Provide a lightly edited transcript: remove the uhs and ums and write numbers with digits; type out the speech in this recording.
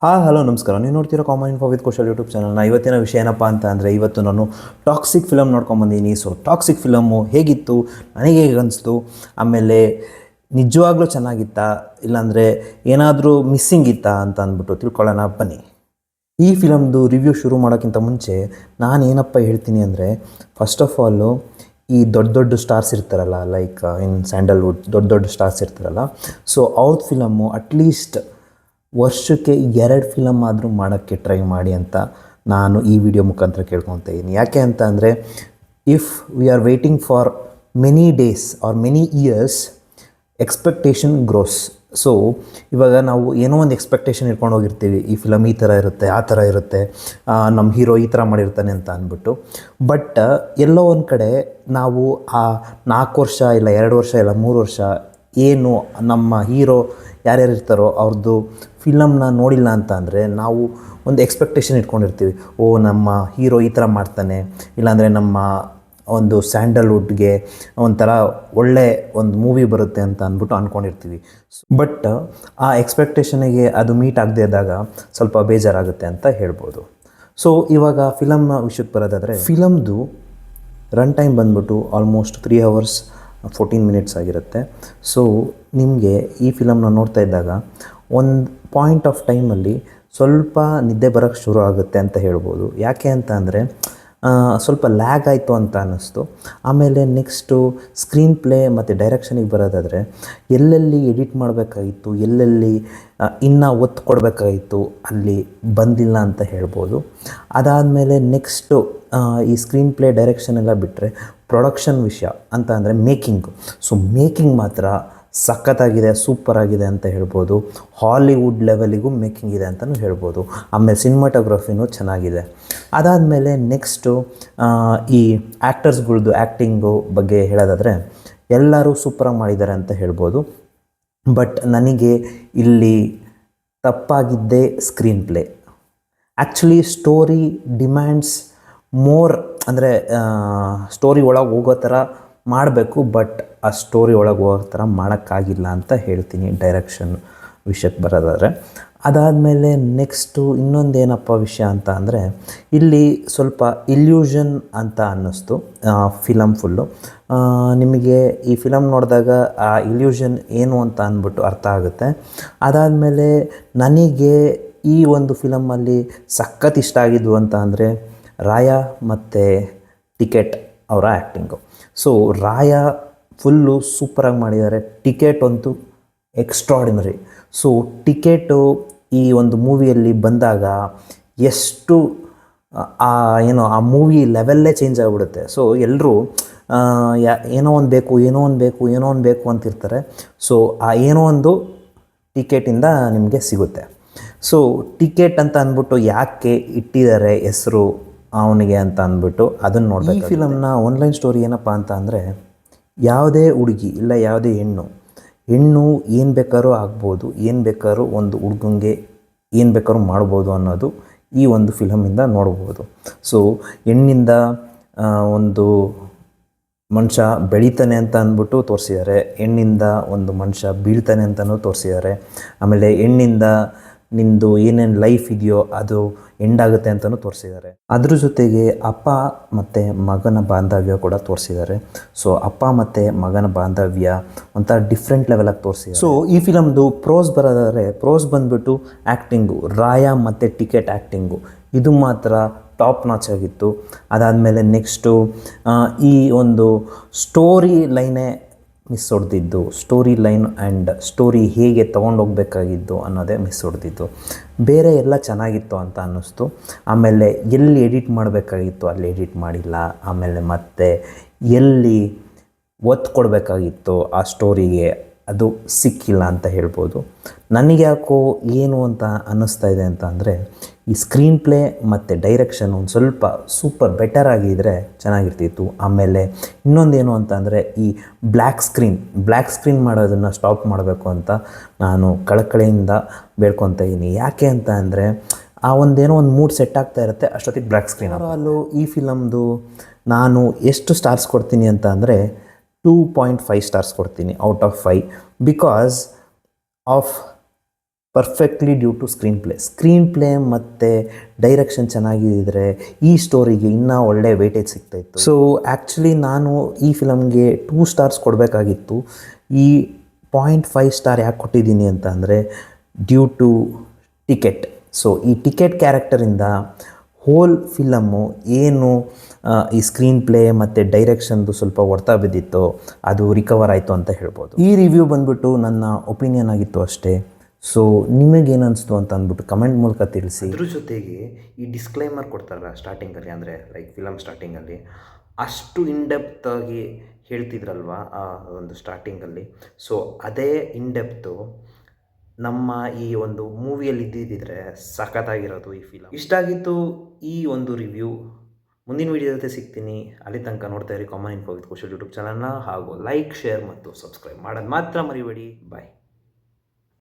Hello ನಮಸ್ಕಾರ. ನೀವು ನೋಡ್ತಿರೋ common info with Kaushal YouTube ಚಾನಲ್ನ. ಇವತ್ತಿನ ವಿಷಯ ಏನಪ್ಪ ಅಂತ ಅಂದರೆ, ಇವತ್ತು ನಾನು ಟಾಕ್ಸಿಕ್ ಫಿಲಮ್ ನೋಡ್ಕೊಂಬಂದಿನಿ. ಸೊ ಟಾಕ್ಸಿಕ್ ಫಿಲಮು ಹೇಗಿತ್ತು, ನನಗೆ ಹೇಗೆ ಅನಿಸ್ತು, ಆಮೇಲೆ ನಿಜವಾಗ್ಲೂ ಚೆನ್ನಾಗಿತ್ತಾ, ಇಲ್ಲಾಂದರೆ ಏನಾದರೂ ಮಿಸ್ಸಿಂಗ್ ಇತ್ತಾ ಅಂತ ಅಂದ್ಬಿಟ್ಟು ತಿಳ್ಕೊಳ್ಳೋಣ ಬನ್ನಿ. ಈ ಫಿಲಮ್ದು ರಿವ್ಯೂ ಶುರು ಮಾಡೋಕ್ಕಿಂತ ಮುಂಚೆ ನಾನು ಏನಪ್ಪ ಹೇಳ್ತೀನಿ ಅಂದರೆ, ಫಸ್ಟ್ ಆಫ್ ಆಲು ಈ ದೊಡ್ಡ ದೊಡ್ಡ ಸ್ಟಾರ್ಸ್ ಇರ್ತಾರಲ್ಲ, ಲೈಕ್ ಇನ್ ಸ್ಯಾಂಡಲ್ವುಡ್ ದೊಡ್ಡ ದೊಡ್ಡ ಸ್ಟಾರ್ಸ್ ಇರ್ತಾರಲ್ಲ, ಸೊ ಅವ್ರದ್ದು ಫಿಲಮ್ಮು ಅಟ್ಲೀಸ್ಟ್ ವರ್ಷಕ್ಕೆ 2 ಫಿಲಮ್ ಆದರೂ ಮಾಡೋಕ್ಕೆ ಟ್ರೈ ಮಾಡಿ ಅಂತ ನಾನು ಈ ವಿಡಿಯೋ ಮುಖಾಂತರ ಕೇಳ್ಕೊತಾ ಇದ್ದೀನಿ. ಯಾಕೆ ಅಂತ ಅಂದರೆ, if we are waiting for many days or many years, expectation grows. So ಇವಾಗ ನಾವು ಏನೋ ಒಂದು ಎಕ್ಸ್ಪೆಕ್ಟೇಷನ್ ಇಟ್ಕೊಂಡು ಹೋಗಿರ್ತೀವಿ, ಈ ಫಿಲಮ್ ಈ ಥರ ಇರುತ್ತೆ, ಆ ಥರ ಇರುತ್ತೆ, ನಮ್ಮ ಹೀರೋ ಈ ಥರ ಮಾಡಿರ್ತಾನೆ ಅಂತ ಅಂದ್ಬಿಟ್ಟು. ಬಟ್ ಎಲ್ಲೋ ಒಂದು ಕಡೆ ನಾವು ಆ 4 ವರ್ಷ ಇಲ್ಲ 2 ವರ್ಷ ಇಲ್ಲ 3 ವರ್ಷ ಏನು ನಮ್ಮ ಹೀರೋ ಯಾರ್ಯಾರು ಇರ್ತಾರೋ ಅವ್ರದ್ದು ಫಿಲಮ್ನ ನೋಡಿಲ್ಲ ಅಂತ ಅಂದರೆ, ನಾವು ಒಂದು ಎಕ್ಸ್ಪೆಕ್ಟೇಷನ್ ಇಟ್ಕೊಂಡಿರ್ತೀವಿ. ಓ, ನಮ್ಮ ಹೀರೋ ಈ ಥರ ಮಾಡ್ತಾನೆ, ಇಲ್ಲಾಂದರೆ ನಮ್ಮ ಒಂದು ಸ್ಯಾಂಡಲ್ವುಡ್ಗೆ ಒಂಥರ ಒಳ್ಳೆ ಒಂದು ಮೂವಿ ಬರುತ್ತೆ ಅಂತ ಅಂದ್ಬಿಟ್ಟು ಅಂದ್ಕೊಂಡಿರ್ತೀವಿ. ಬಟ್ ಆ ಎಕ್ಸ್ಪೆಕ್ಟೇಷನಿಗೆ ಅದು ಮೀಟ್ ಆಗದೇ ಇದ್ದಾಗ ಸ್ವಲ್ಪ ಬೇಜಾರಾಗುತ್ತೆ ಅಂತ ಹೇಳ್ಬೋದು. ಸೊ ಇವಾಗ ಫಿಲಮ್ನ ವಿಷಯಕ್ಕೆ ಬರೋದಾದರೆ, ಫಿಲಮ್ದು ರನ್ ಟೈಮ್ ಬಂದ್ಬಿಟ್ಟು ಆಲ್ಮೋಸ್ಟ್ 3 hours 14 minutes ಆಗಿರುತ್ತೆ. ಸೊ ನಿಮಗೆ ಈ ಫಿಲಮ್ನ ನೋಡ್ತಾ ಇದ್ದಾಗ ಒಂದು ಪಾಯಿಂಟ್ ಆಫ್ ಟೈಮಲ್ಲಿ ಸ್ವಲ್ಪ ನಿದ್ದೆ ಬರೋಕ್ಕೆ ಶುರು ಆಗುತ್ತೆ ಅಂತ ಹೇಳ್ಬೋದು. ಯಾಕೆ ಅಂತ ಅಂದರೆ, ಸ್ವಲ್ಪ ಲ್ಯಾಗ್ ಆಯಿತು ಅಂತ ಅನ್ನಿಸ್ತು. ಆಮೇಲೆ ನೆಕ್ಸ್ಟು ಸ್ಕ್ರೀನ್ ಪ್ಲೇ ಮತ್ತು ಡೈರೆಕ್ಷನಿಗೆ ಬರೋದಾದರೆ, ಎಲ್ಲೆಲ್ಲಿ ಎಡಿಟ್ ಮಾಡಬೇಕಾಗಿತ್ತು, ಎಲ್ಲೆಲ್ಲಿ ಇನ್ನೂ ಒತ್ತು ಕೊಡಬೇಕಾಗಿತ್ತು, ಅಲ್ಲಿ ಬಂದಿಲ್ಲ ಅಂತ ಹೇಳ್ಬೋದು. ಅದಾದಮೇಲೆ ನೆಕ್ಸ್ಟು ಈ ಸ್ಕ್ರೀನ್ ಪ್ಲೇ ಡೈರೆಕ್ಷನ್ ಎಲ್ಲ ಬಿಟ್ಟರೆ, ಪ್ರೊಡಕ್ಷನ್ ವಿಷಯ ಅಂತ ಅಂದರೆ ಮೇಕಿಂಗು. ಸೊ ಮೇಕಿಂಗ್ ಮಾತ್ರ ಸಖತ್ತಾಗಿದೆ, ಸೂಪರಾಗಿದೆ ಅಂತ ಹೇಳ್ಬೋದು. ಹಾಲಿವುಡ್ ಲೆವೆಲಿಗೂ ಮೇಕಿಂಗ್ ಇದೆ ಅಂತಲೂ ಹೇಳ್ಬೋದು. ಆಮೇಲೆ ಸಿನಿಮಾಟೋಗ್ರಫಿನೂ ಚೆನ್ನಾಗಿದೆ. ಅದಾದಮೇಲೆ ನೆಕ್ಸ್ಟು ಈ ಆ್ಯಕ್ಟರ್ಸ್ಗಳ್ದು ಆ್ಯಕ್ಟಿಂಗು ಬಗ್ಗೆ ಹೇಳೋದಾದರೆ, ಎಲ್ಲರೂ ಸೂಪರಾಗಿ ಮಾಡಿದ್ದಾರೆ ಅಂತ ಹೇಳ್ಬೋದು. ಬಟ್ ನನಗೆ ಇಲ್ಲಿ ತಪ್ಪಾಗಿದ್ದೇ screenplay. Actually story demands more, ಅಂದರೆ ಸ್ಟೋರಿ ಒಳಗೆ ಹೋಗೋ ಥರ ಮಾಡಬೇಕು, ಬಟ್ ಆ ಸ್ಟೋರಿ ಒಳಗೆ ಹೋಗೋ ಥರ ಮಾಡೋಕ್ಕಾಗಿಲ್ಲ ಅಂತ ಹೇಳ್ತೀನಿ ಡೈರೆಕ್ಷನ್ ವಿಷಯಕ್ಕೆ ಬರೋದಾದರೆ. ಅದಾದಮೇಲೆ ನೆಕ್ಸ್ಟು ಇನ್ನೊಂದೇನಪ್ಪ ವಿಷಯ ಅಂತ ಅಂದರೆ, ಇಲ್ಲಿ ಸ್ವಲ್ಪ ಇಲ್ಯೂಷನ್ ಅಂತ ಅನ್ನಿಸ್ತು ಫಿಲಮ್ ಫುಲ್ಲು. ನಿಮಗೆ ಈ ಫಿಲಮ್ ನೋಡಿದಾಗ ಆ ಇಲ್ಯೂಷನ್ ಏನು ಅಂತ ಅಂದ್ಬಿಟ್ಟು ಅರ್ಥ ಆಗುತ್ತೆ. ಅದಾದಮೇಲೆ ನನಗೆ ಈ ಒಂದು ಫಿಲಮಲ್ಲಿ ಸಖತ್ ಇಷ್ಟ ಆಗಿದ್ದು ಅಂತ ಅಂದರೆ, ರಾಯಾ ಮತ್ತು ಟಿಕೆಟ್ ಅವರ ಆ್ಯಕ್ಟಿಂಗು. ಸೊ ರಾಯಾ ಫುಲ್ಲು ಸೂಪರಾಗಿ ಮಾಡಿದ್ದಾರೆ, ಟಿಕೆಟ್ ಅಂತೂ ಎಕ್ಸ್ಟ್ರಾಡಿನರಿ. ಸೊ ಟಿಕೆಟು ಈ ಒಂದು ಮೂವಿಯಲ್ಲಿ ಬಂದಾಗ ಎಷ್ಟು ಏನೋ ಆ ಮೂವಿ ಲೆವೆಲ್ಲೇ ಚೇಂಜ್ ಆಗಿಬಿಡುತ್ತೆ. ಸೊ ಎಲ್ಲರೂ ಏನೋ ಒಂದು ಬೇಕು, ಏನೋ ಒಂದು ಬೇಕು, ಏನೋ ಒಂದು ಬೇಕು ಅಂತಿರ್ತಾರೆ. ಸೊ ಆ ಏನೋ ಒಂದು ಟಿಕೆಟಿಂದ ನಿಮಗೆ ಸಿಗುತ್ತೆ. ಸೊ ಟಿಕೆಟ್ ಅಂತ ಅಂದ್ಬಿಟ್ಟು ಯಾಕೆ ಇಟ್ಟಿದ್ದಾರೆ ಹೆಸರು ಅವನಿಗೆ ಅಂತ ಅಂದ್ಬಿಟ್ಟು ಅದನ್ನು ನೋಡಬೇಕು. ಈ ಫಿಲಮ್ನ ಆನ್ಲೈನ್ ಸ್ಟೋರಿ ಏನಪ್ಪ ಅಂತ ಅಂದರೆ, ಯಾವುದೇ ಹುಡುಗಿ ಇಲ್ಲ ಯಾವುದೇ ಹೆಣ್ಣು ಏನು ಬೇಕಾದ್ರೂ ಆಗ್ಬೋದು, ಏನು ಬೇಕಾದ್ರೂ ಒಂದು ಹುಡುಗಂಗೆ ಏನು ಬೇಕಾದ್ರೂ ಮಾಡ್ಬೋದು ಅನ್ನೋದು ಈ ಒಂದು ಫಿಲಮಿಂದ ನೋಡ್ಬೋದು. ಸೊ ಹೆಣ್ಣಿಂದ ಒಂದು ಮನುಷ್ಯ ಬೆಳೀತಾನೆ ಅಂತ ಅಂದ್ಬಿಟ್ಟು ತೋರಿಸಿದ್ದಾರೆ, ಹೆಣ್ಣಿಂದ ಒಂದು ಮನುಷ್ಯ ಬೀಳ್ತಾನೆ ಅಂತಲೂ ತೋರಿಸಿದ್ದಾರೆ. ಆಮೇಲೆ ಹೆಣ್ಣಿಂದ ನಿಂದು ಏನೇನು ಲೈಫ್ ಇದೆಯೋ ಅದು ಎಂಡಾಗುತ್ತೆ ಅಂತಲೂ ತೋರಿಸಿದ್ದಾರೆ. ಅದ್ರ ಜೊತೆಗೆ ಅಪ್ಪ ಮತ್ತು ಮಗನ ಬಾಂಧವ್ಯ ಕೂಡ ತೋರಿಸಿದ್ದಾರೆ. ಸೊ ಅಪ್ಪ ಮತ್ತು ಮಗನ ಬಾಂಧವ್ಯ ಒಂಥರ ಡಿಫ್ರೆಂಟ್ ಲೆವೆಲಾಗಿ ತೋರಿಸಿದ್ದಾರೆ. ಸೊ ಈ ಫಿಲಮ್ದು ಪ್ರೋಸ್ ಬರೋದಾದರೆ, ಪ್ರೋಸ್ ಬಂದುಬಿಟ್ಟು ಆ್ಯಕ್ಟಿಂಗು, ರಾಯಾ ಮತ್ತು ಟಿಕೆಟ್ ಆ್ಯಕ್ಟಿಂಗು ಇದು ಮಾತ್ರ ಟಾಪ್ ನಾಚ್ ಆಗಿತ್ತು. ಅದಾದಮೇಲೆ ನೆಕ್ಸ್ಟು ಈ ಒಂದು ಸ್ಟೋರಿ ಲೈನೇ ಮಿಸ್ ಹೊಡೆದಿದ್ದು, ಸ್ಟೋರಿ ಲೈನ್ ಆ್ಯಂಡ್ ಸ್ಟೋರಿ ಹೇಗೆ ತೊಗೊಂಡೋಗ್ಬೇಕಾಗಿದ್ದು ಅನ್ನೋದೇ ಮಿಸ್ ಹೊಡೆದಿದ್ದು. ಬೇರೆ ಎಲ್ಲ ಚೆನ್ನಾಗಿತ್ತು ಅಂತ ಅನ್ನಿಸ್ತು. ಆಮೇಲೆ ಎಲ್ಲಿ ಎಡಿಟ್ ಮಾಡಬೇಕಾಗಿತ್ತು ಅಲ್ಲಿ ಎಡಿಟ್ ಮಾಡಿಲ್ಲ. ಆಮೇಲೆ ಮತ್ತೆ ಎಲ್ಲಿ ಒತ್ತು ಕೊಡಬೇಕಾಗಿತ್ತು ಆ ಸ್ಟೋರಿಗೆ ಅದು ಸಿಕ್ಕಿಲ್ಲ ಅಂತ ಹೇಳ್ಬೋದು. ನನಗೆ ಯಾಕೋ ಏನು ಅಂತ ಅನ್ನಿಸ್ತಾ ಇದೆ ಅಂತ ಅಂದರೆ, ಈ ಸ್ಕ್ರೀನ್ ಪ್ಲೇ ಮತ್ತು ಡೈರೆಕ್ಷನ್ ಒಂದು ಸ್ವಲ್ಪ ಸೂಪರ್ ಬೆಟರ್ ಆಗಿದ್ದರೆ ಚೆನ್ನಾಗಿರ್ತಿತ್ತು. ಆಮೇಲೆ ಇನ್ನೊಂದೇನು ಅಂತ ಅಂದರೆ, ಈ ಬ್ಲ್ಯಾಕ್ ಸ್ಕ್ರೀನ್ ಮಾಡೋದನ್ನು ಸ್ಟಾಪ್ ಮಾಡಬೇಕು ಅಂತ ನಾನು ಕಳಕಳಿಯಿಂದ ಬೇಡ್ಕೊತಾ ಇದ್ದೀನಿ. ಯಾಕೆ ಅಂತ ಅಂದರೆ, ಆ ಒಂದೇನೋ ಒಂದು ಮೂಡ್ ಸೆಟ್ ಆಗ್ತಾ ಇರುತ್ತೆ, ಅಷ್ಟೊತ್ತಿಗೆ ಬ್ಲ್ಯಾಕ್ ಸ್ಕ್ರೀನ್. ಅಲ್ಲೂ ಈ ಫಿಲಮ್ದು ನಾನು ಎಷ್ಟು ಸ್ಟಾರ್ಸ್ ಕೊಡ್ತೀನಿ ಅಂತ ಅಂದರೆ 2.5 stars ಕೊಡ್ತೀನಿ out of 5, because of perfectly due to screenplay ಮತ್ತು ಡೈರೆಕ್ಷನ್ ಚೆನ್ನಾಗಿದ್ದರೆ ಈ ಸ್ಟೋರಿಗೆ ಇನ್ನೂ ಒಳ್ಳೆ ವೇಟೇಜ್ ಸಿಗ್ತಾಯಿತ್ತು. ಸೊ ಆ್ಯಕ್ಚುಲಿ ನಾನು ಈ ಫಿಲಮ್ಗೆ 2 ಸ್ಟಾರ್ಸ್ ಕೊಡಬೇಕಾಗಿತ್ತು. ಈ 0.5 ಸ್ಟಾರ್ ಯಾಕೆ ಕೊಟ್ಟಿದ್ದೀನಿ ಅಂತ ಅಂದರೆ ಡ್ಯೂ ಟು ಟಿಕೆಟ್. ಸೊ ಈ ಟಿಕೆಟ್ ಕ್ಯಾರೆಕ್ಟರಿಂದ ಹೋಲ್ ಫಿಲಮ್ಮು ಏನು ಈ ಸ್ಕ್ರೀನ್ ಪ್ಲೇ ಮತ್ತು ಡೈರೆಕ್ಷನ್ದು ಸ್ವಲ್ಪ ಹೊಡ್ತಾ ಬಿದ್ದಿತ್ತು, ಅದು ರಿಕವರ್ ಆಯಿತು ಅಂತ ಹೇಳ್ಬೋದು. ಈ ರಿವ್ಯೂ ಬಂದ್ಬಿಟ್ಟು ನನ್ನ ಒಪಿನಿಯನ್ ಆಗಿತ್ತು ಅಷ್ಟೇ. ಸೊ ನಿಮಗೇನು ಅನಿಸ್ತು ಅಂತ ಅಂದ್ಬಿಟ್ಟು ಕಮೆಂಟ್ ಮೂಲಕ ತಿಳಿಸಿ. ಅದ್ರ ಜೊತೆಗೆ ಈ ಡಿಸ್ಕ್ಲೈಮರ್ ಕೊಡ್ತಾರಲ್ಲ ಸ್ಟಾರ್ಟಿಂಗಲ್ಲಿ, ಅಂದರೆ ಲೈಕ್ ಫಿಲಮ್ ಸ್ಟಾರ್ಟಿಂಗಲ್ಲಿ ಅಷ್ಟು ಇನ್ಡೆಪ್ತ್ ಆಗಿ ಹೇಳ್ತಿದ್ರಲ್ವ ಆ ಒಂದು ಸ್ಟಾರ್ಟಿಂಗಲ್ಲಿ, ಸೊ ಅದೇ ಇನ್ಡೆಪ್ತು ನಮ್ಮ ಈ ಒಂದು ಮೂವಿಯಲ್ಲಿ ಇದ್ದಿದ್ದರೆ ಸಖತ್ತಾಗಿರೋದು ಈ ಫಿಲಮ್. ಇಷ್ಟ ಆಗಿತ್ತು ಈ ಒಂದು ರಿವ್ಯೂ. ಮುಂದಿನ ವೀಡಿಯೋ ಜೊತೆ ಸಿಗ್ತೀನಿ. ಅಲ್ಲಿ ತನಕ ನೋಡ್ತಾ ಇರಿ common info with Kaushal YouTube ಚಾನಲ್ನ, ಹಾಗೂ ಲೈಕ್, ಶೇರ್ ಮತ್ತು ಸಬ್ಸ್ಕ್ರೈಬ್ ಮಾಡೋದು ಮಾತ್ರ ಮರಿಬೇಡಿ. ಬಾಯ್.